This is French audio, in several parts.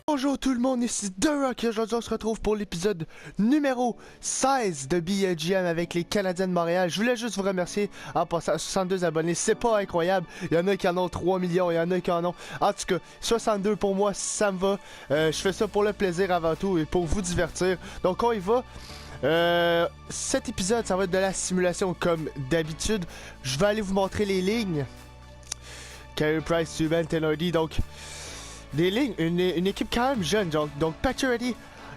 Bonjour tout le monde, ici The Rock et aujourd'hui on se retrouve pour l'épisode numéro 16 de BGM avec les Canadiens de Montréal. Je voulais juste vous remercier en passant à 62 abonnés, c'est pas incroyable. Il y en a qui en ont 3 millions, il y en a qui en ont... En tout cas, 62 pour moi, ça me va. Je fais ça pour le plaisir avant tout et pour vous divertir. Donc on y va. Cet épisode, ça va être de la simulation comme d'habitude. Je vais aller vous montrer les lignes. Carey Price, Subban, Tenardi, donc... Des lignes, une équipe quand même jeune, donc Pacioretty,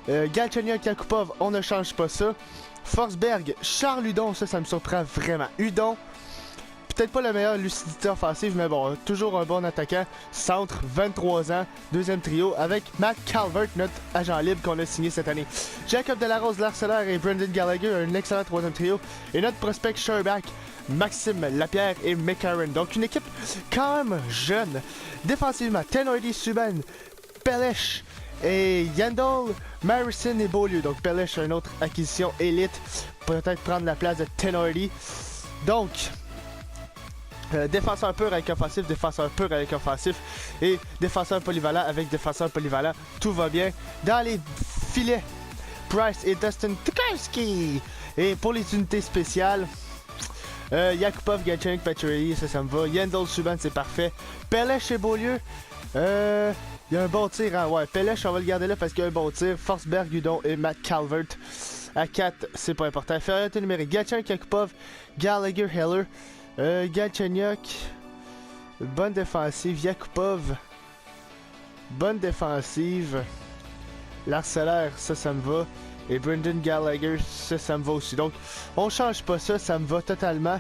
Galchenyuk, Yakupov, on ne change pas ça. Forsberg, Charles Hudon, ça me surprend vraiment. Hudon, peut-être pas la meilleure lucidité offensive, mais bon, toujours un bon attaquant. Centre, 23 ans, deuxième trio, avec Matt Calvert, notre agent libre qu'on a signé cette année. Jacob Delarose, l'Arcellaire et Brendan Gallagher, un excellent troisième trio. Et notre prospect Sherbach, Maxime Lapierre et McCarron. Donc une équipe quand même jeune. Défensivement, Tenardi, Subban, Pelech et Yandel, Marison et Beaulieu. Donc Pelech, une autre acquisition élite. Peut-être prendre la place de Tenardi. Donc, défenseur pur avec offensif, défenseur pur avec offensif. Et défenseur polyvalent avec défenseur polyvalent. Tout va bien. Dans les filets, Price et Dustin Tokarski. Et pour les unités spéciales, Yakupov, Galchenyuk, Pacioretty, ça me va. Yandel, Subban, c'est parfait. Pelech et Beaulieu, il y a un bon tir, hein? Ouais, Pelech, on va le garder là parce qu'il y a un bon tir. Forsberg, Hudon et Matt Calvert. À 4, c'est pas important. Infériorité numérique, Galchenyuk, Yakupov, Gallagher, Heller. Galchenyuk, bonne défensive. Yakupov, bonne défensive. L'Arcellaire, ça me va. Et Brendan Gallagher, ça me va aussi. Donc, on change pas ça me va totalement.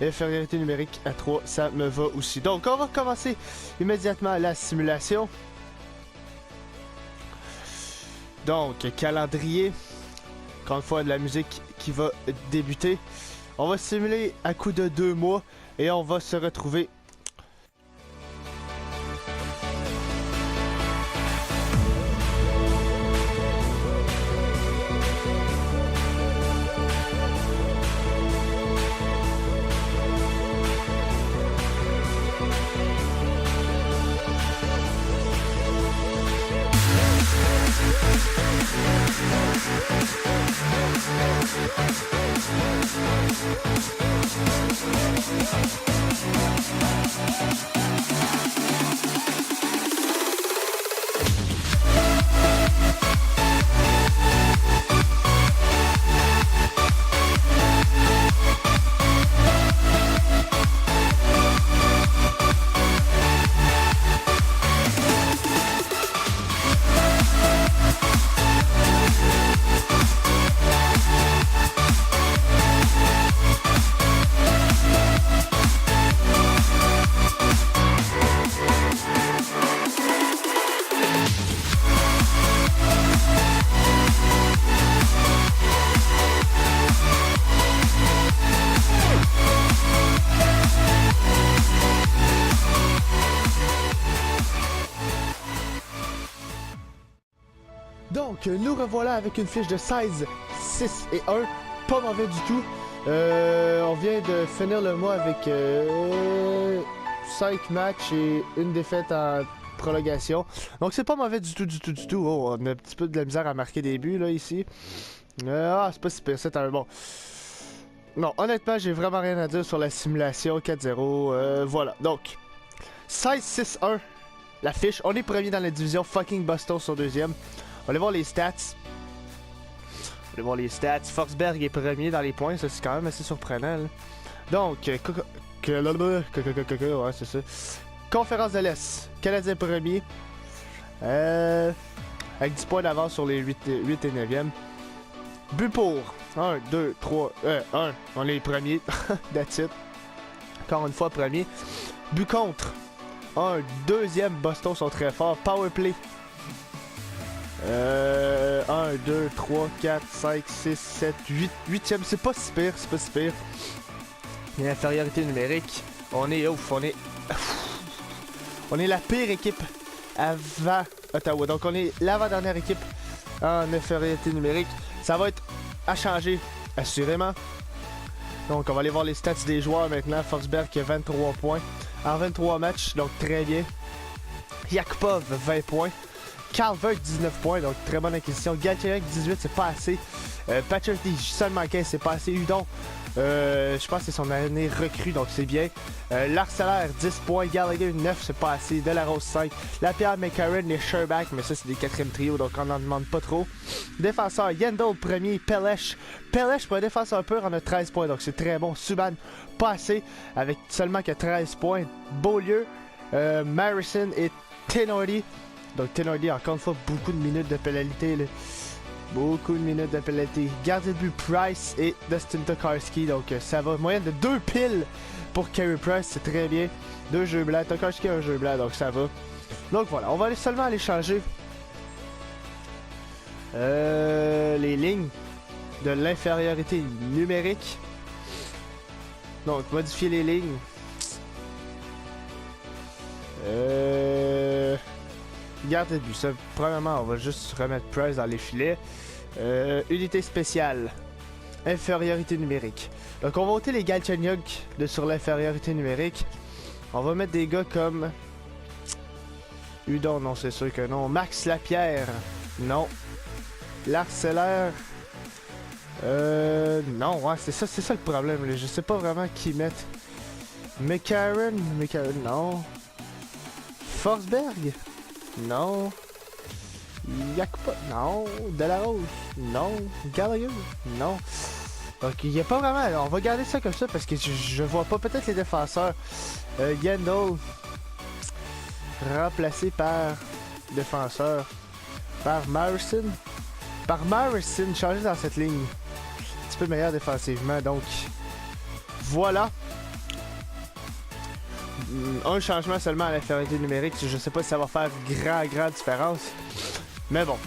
Infériorité numérique à 3, ça me va aussi. Donc, on va commencer immédiatement la simulation. Donc, calendrier. Encore une fois, de la musique qui va débuter. On va simuler à coup de 2 mois et on va se retrouver. Donc, nous revoilà avec une fiche de 16, 6 et 1. Pas mauvais du tout. On vient de finir le mois avec 5 matchs et une défaite en prolongation. Donc, c'est pas mauvais du tout. Oh, on a un petit peu de la misère à marquer des buts, là, ici. C'est pas si pire, c'est un bon. Non, honnêtement, j'ai vraiment rien à dire sur la simulation 4-0. Voilà, donc, 16, 6, 1. La fiche, on est premier dans la division. Fucking Boston sur deuxième. On va aller voir les stats. Forsberg est premier dans les points, ça c'est quand même assez surprenant. Là. Donc, ouais, c'est ça. Conférence de l'Est, Canadien premier. Avec 10 points d'avance sur les 8 et 9e. But pour 1, 2, 3, 1, on est premier. That's it. Encore une fois, premier. But contre 1, deuxième, Boston sont très forts. Power play. 1, 2, 3, 4, 5, 6, 7, 8, 8ème, c'est pas si pire. Et infériorité numérique, on est la pire équipe avant Ottawa. Donc on est l'avant-dernière équipe en infériorité numérique. Ça va être à changer, assurément. Donc on va aller voir les stats des joueurs maintenant. Forsberg qui a 23 points en 23 matchs, donc très bien. Yakupov 20 points. Calvert 19 points, donc très bonne acquisition. Galchenyuk 18, c'est pas assez. Pacioretty seulement 15, c'est pas assez. Udon, je pense que c'est son année recrue, donc c'est bien. Larcellaire 10 points. Gallagher 9, c'est pas assez. Delarose 5. Lapierre, McCarron, les Sherbak, mais ça c'est des quatrièmes trios, donc on n'en demande pas trop. Défenseur, Yandel premier. Pelech pour un défenseur pur, on a 13 points, donc c'est très bon. Subban, pas assez, avec seulement que 13 points. Beaulieu, Marison et Tenordi. Donc Tenordi, encore une fois, beaucoup de minutes de pénalité. Là. Beaucoup de minutes de pénalité. Gardien de but Price et Dustin Tokarski. Donc ça va. Moyenne de 2 piles pour Carey Price, c'est très bien. 2 jeux blancs. Tokarski a un jeu blanc, donc ça va. Donc voilà, on va seulement aller changer les lignes de l'infériorité numérique. Donc modifier les lignes. Gardien de but, ça, premièrement, on va juste remettre Price dans les filets. Unité spéciale. Infériorité numérique. Donc, on va ôter les Galchenyuk sur l'infériorité numérique. On va mettre des gars comme... Udon, non, c'est sûr que non. Max Lapierre, non. Larcellaire... non, ouais, c'est ça le problème, là. Je sais pas vraiment qui mettre. McCarron, non. Forsberg, non. Yakupov, non. Delarose, non. Gallagher, non. Donc il n'y a pas vraiment. Alors, on va garder ça comme ça parce que je vois pas peut-être les défenseurs. Yandel remplacé par défenseur. Par Marison. Changé dans cette ligne. Un petit peu meilleur défensivement. Donc voilà. Un changement seulement à l'infériorité numérique. Je sais pas si ça va faire grande différence. Mais bon,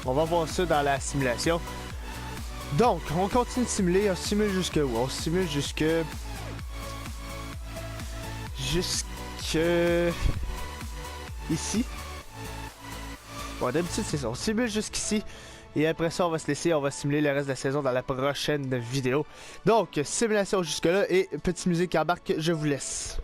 on va voir ça dans la simulation. Donc, on continue de simuler. On simule jusque où? On simule jusque... ici. Bon, d'habitude, c'est ça. On simule jusqu'ici. Et après ça, on va se laisser. On va simuler le reste de la saison dans la prochaine vidéo. Donc, simulation jusque-là. Et petite musique qui embarque. Je vous laisse.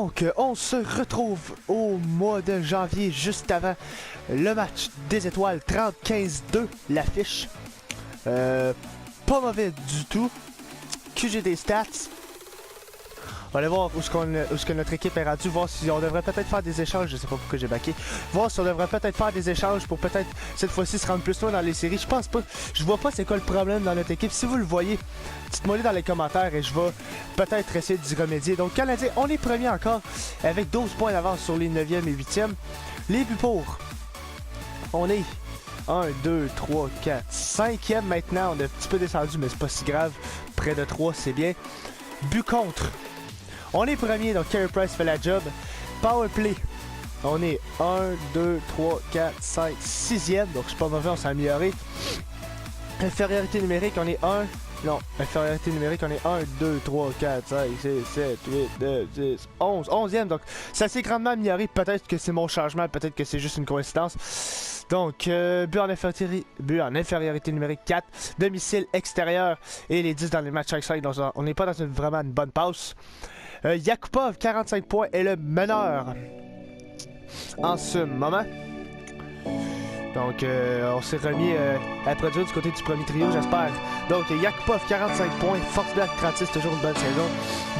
Donc, on se retrouve au mois de janvier, juste avant le match des étoiles, 30-15-2, l'affiche. Pas mauvais du tout. QGD Stats. On va aller voir où est-ce que notre équipe est rendue, voir si on devrait peut-être faire des échanges, je sais pas pourquoi j'ai backé. Voir si on devrait peut-être faire des échanges pour peut-être cette fois-ci se rendre plus loin dans les séries. Je pense pas, je vois pas c'est quoi le problème dans notre équipe. Si vous le voyez, dites-moi dans les commentaires et je vais peut-être essayer d'y remédier. Donc Canadien, on est premier encore avec 12 points d'avance sur les 9e et 8e. Les buts pour, on est 1, 2, 3, 4, 5e maintenant. On est un petit peu descendu mais c'est pas si grave. Près de 3 c'est bien. But contre. On est premier, donc Carey Price fait la job. Power play, on est 1, 2, 3, 4, 5, 6e, donc c'est pas mauvais, on s'est amélioré. Infériorité numérique, on est 1, non, infériorité numérique, on est 1, 2, 3, 4, 5, 6, 7, 8, 9, 10, 11, 11e, donc ça s'est grandement amélioré. Peut-être que c'est mon changement, peut-être que c'est juste une coïncidence. Donc, but en infériorité numérique 4, domicile extérieur et les 10 dans les matchs 5-5, donc on n'est pas dans vraiment une bonne passe. Yakupov, 45 points, est le meneur en ce moment. Donc, on s'est remis à produire du côté du premier trio, j'espère. Donc, Yakupov, 45 points. Forsberg, 36, toujours une bonne saison.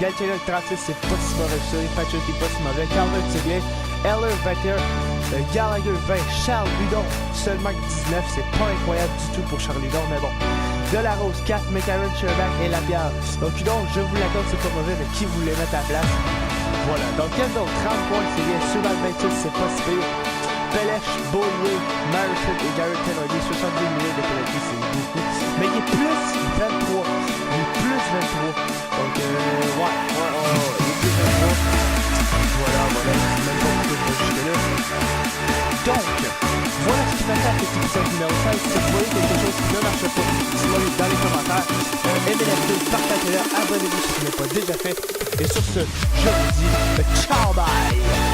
Galchenyuk, 36, c'est pas si mauvais que ça. Patrick, pas si mauvais. Calvert, c'est bien. Eller, 21. Gallagher, 20. Charles Hudon, seulement 19. C'est pas incroyable du tout pour Charles Hudon, mais bon. De la Rose 4, McCarron, Sherback et Lapierre. Donc, Hudon, je vous l'accorde, c'est pas mauvais, mais qui voulait mettre à la place? Voilà. Donc, Kendall, 30 points, c'est bien. Subban, 26, c'est pas si pire. Pelech, Beaulieu, Marison et Garrett Kennedy, 70 millions de pénalités, c'est beaucoup. Mais il est plus 23. Il est plus 23. Donc, il est plus 23. Voilà, même pas beaucoup de jusque-là. Donc, voilà ce qui m'a fait à cet épisode numéro 16. Si vous voyez quelque chose qui ne marche pas, dites-moi dans les commentaires. Aimez la vidéo, partagez-la, abonnez-vous si ce n'est pas déjà fait. Et sur ce, je vous dis ciao, bye!